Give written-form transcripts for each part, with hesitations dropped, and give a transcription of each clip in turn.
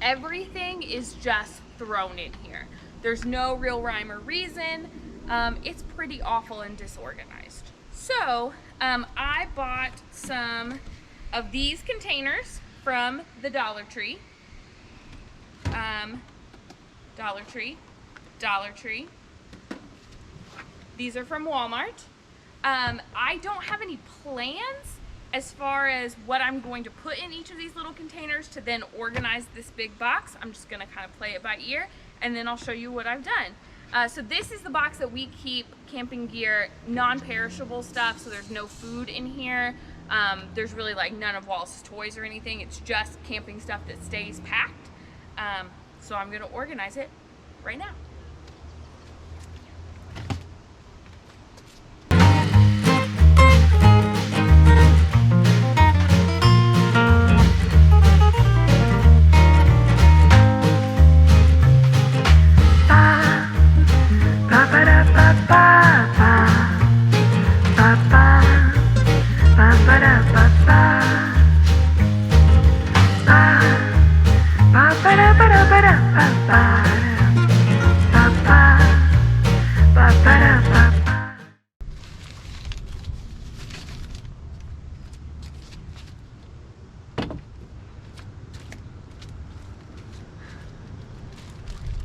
Everything is just thrown in here. There's no real rhyme or reason. It's pretty awful and disorganized. So I bought some of these containers from the Dollar Tree. Dollar Tree. These are from Walmart. I don't have any plans as far as what I'm going to put in each of these little containers to then organize this big box. I'm just gonna kind of play it by ear, and then I'll show you what I've done. So this is the box that we keep camping gear, non-perishable stuff, so there's no food in here. There's really like none of Wallace's toys or anything. It's just camping stuff that stays packed. So I'm gonna organize it right now.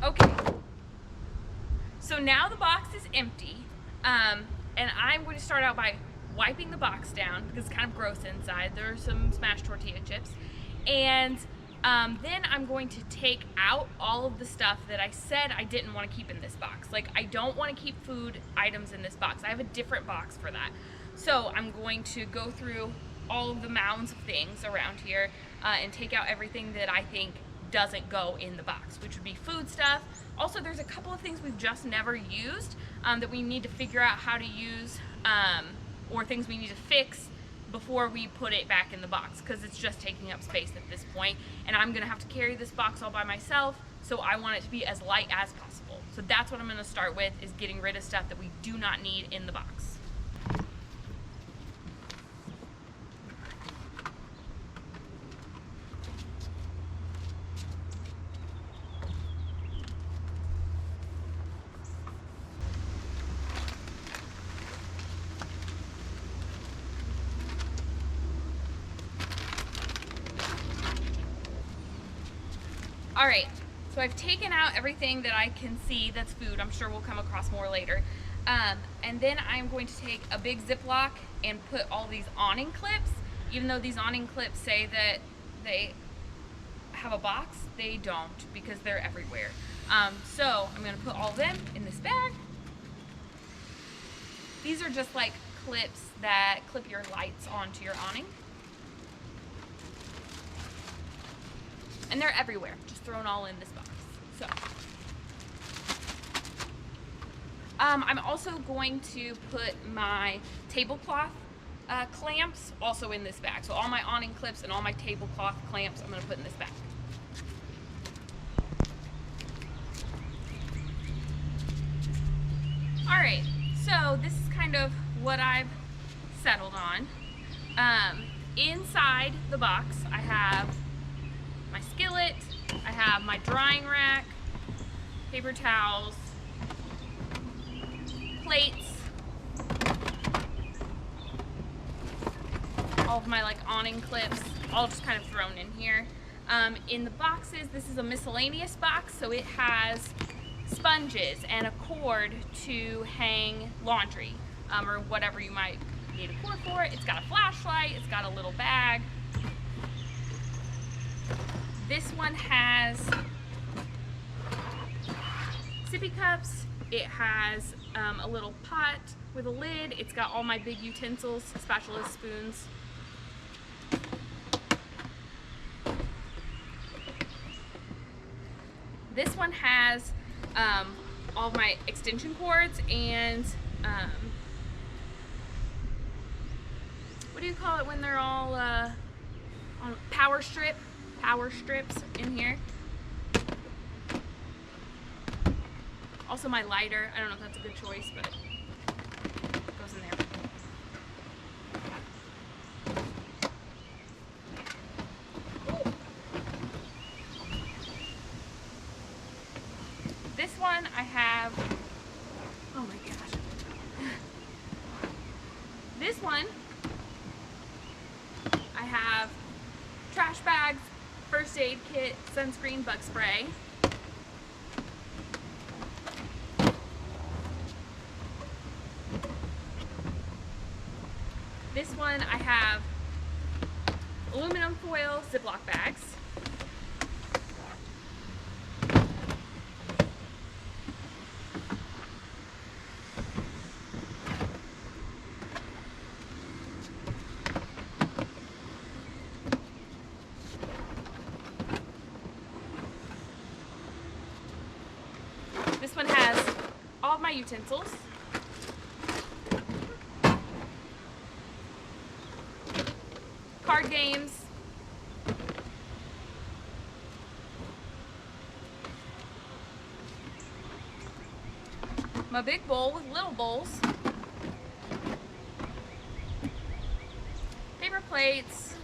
Okay, so now the box is empty, and I'm going to start out by wiping the box down because it's kind of gross inside. There are some smashed tortilla chips, and then I'm going to take out all of the stuff that I said I didn't want to keep in this box. Like, I don't want to keep food items in this box. I have a different box for that. So I'm going to go through all of the mounds of things around here and take out everything that I think doesn't go in the box, which would be food stuff. Also, there's a couple of things we've just never used that we need to figure out how to use, or things we need to fix before we put it back in the box, because it's just taking up space at this point, and I'm gonna have to carry this box all by myself, so I want it to be as light as possible. So that's what I'm gonna start with, is getting rid of stuff that we do not need in the box. All right, so I've taken out everything that I can see that's food. I'm sure we'll come across more later. And then I'm going to take a big Ziploc and put all these awning clips. Even though these awning clips say that they have a box, they don't, because they're everywhere. So I'm gonna put all of them in this bag. These are just like clips that clip your lights onto your awning. And they're everywhere, just thrown all in this box. So, I'm also going to put my tablecloth clamps also in this bag. So all my awning clips and all my tablecloth clamps I'm gonna put in this bag. All right, so this is kind of what I've settled on. Inside the box, I have my skillet, I have my drying rack, paper towels, plates, all of my like awning clips, all just kind of thrown in here. In the boxes, this is a miscellaneous box, so it has sponges and a cord to hang laundry, or whatever you might need a cord for. It's got a flashlight, it's got a little bag. This one has sippy cups. It has a little pot with a lid. It's got all my big utensils, spatulas, spoons. This one has all of my extension cords and what do you call it when they're all on power strips in here. Also my lighter. I don't know if that's a good choice, but it goes in there. one I have, oh my gosh. This one I have trash bags, first aid kit, sunscreen, bug spray. This one I have aluminum foil Ziploc bags. This one has all of my utensils. Card games. My big bowl with little bowls. Paper plates.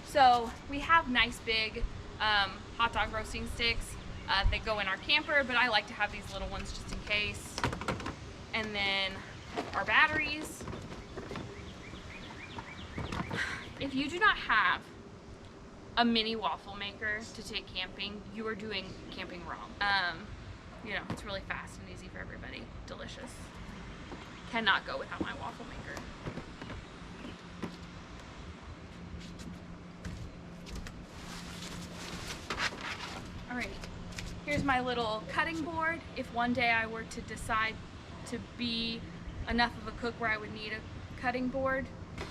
So we have nice big hot dog roasting sticks that go in our camper, but I like to have these little ones just in case. And then our batteries. If you do not have a mini waffle maker to take camping, you are doing camping wrong. You know, it's really fast and easy for everybody. Delicious. Cannot go without my waffle maker. All right, here's my little cutting board. If one day I were to decide to be enough of a cook where I would need a cutting board,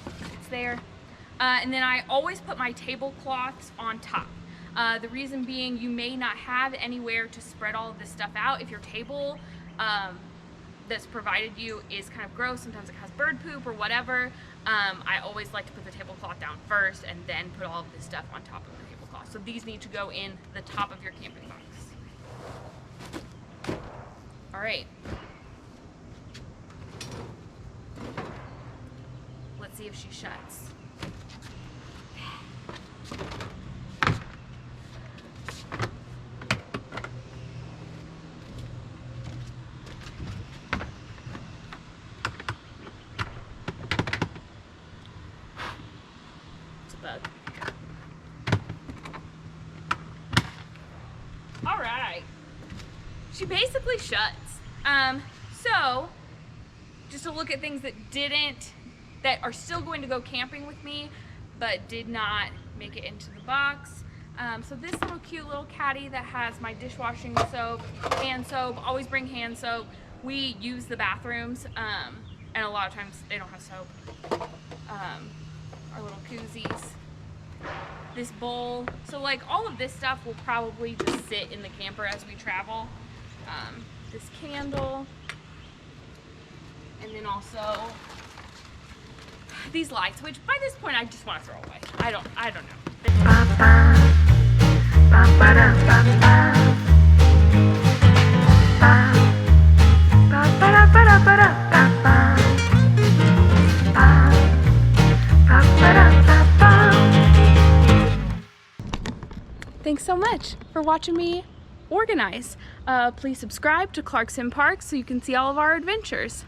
it's there. And then I always put my tablecloths on top. The reason being, you may not have anywhere to spread all of this stuff out. If your table that's provided you is kind of gross, sometimes it has bird poop or whatever, I always like to put the tablecloth down first and then put all of this stuff on top of the tablecloth. So these need to go in the top of your camping box. All right. Let's see if she shuts. Bug. All right, she basically shuts. So just to look at things that are still going to go camping with me, but did not make it into the box. So this little cute little caddy that has my dishwashing soap, hand soap, always bring hand soap. We use the bathrooms, and a lot of times they don't have soap. Our little koozies, this bowl. So like all of this stuff will probably just sit in the camper as we travel. This candle, and then also these lights, which by this point I just want to throw away. I don't know. Thanks so much for watching me organize. Please subscribe to Clarkson Park so you can see all of our adventures.